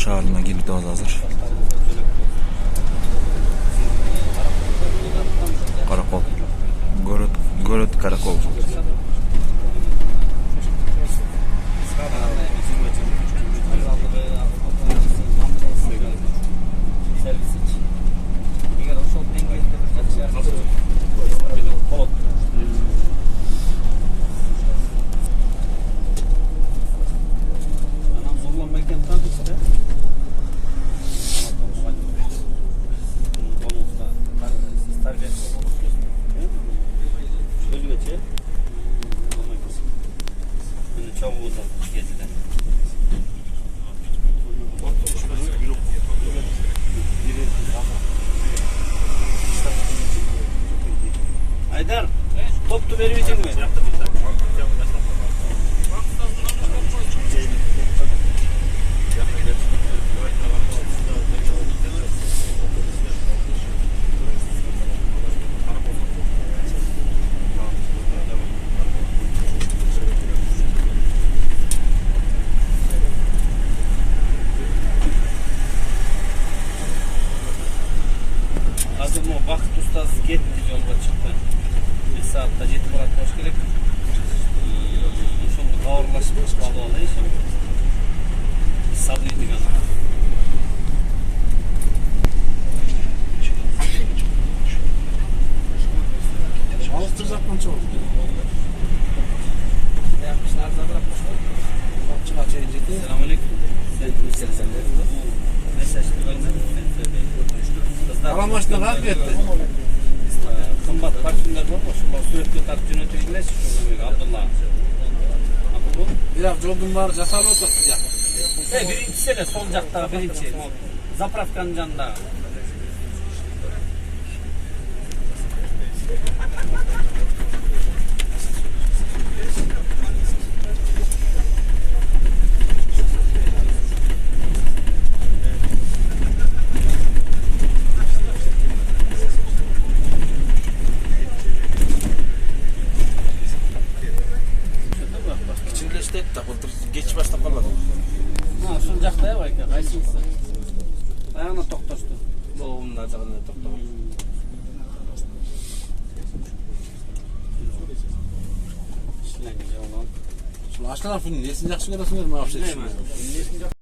шаарына келип атабыз азыр. Каракол. Город Каракол. Aydar, toptu vermeyecek mi? Hazır mı? Vakit ustası gitti, yolga çıktı. Bir saatte жетip барат болуш керек. Ошондо кабарлашып чыгып алалы иши. Сабый деген. Алыстыр жакканча болду. Якшын арзаныраак болсо. Чыга чейин жетти. Assalamu alaykum. Mesajды көрмөдүм мен сөйлөйм. Арамашта как кетти? Кымбат парфюмдер бар го, ошолор сүрөткө тартып жөнөтүлгүлөчү ошол Абдулла. Абдулла. Бирок жолдун баары жасалып атат бияк. Биринчиси эле сол жактагы биринчи. Заправканын жанындагы. Кичиндештет да былтыр кеч баштап калат. Ошол жакта я байке, кайсысы? Аягына токтошту. Могунун ажагына токтогон. Ишленген жолдон. Ушул аштар фильм несин жакшы көрөсүңөр, мага окшойт.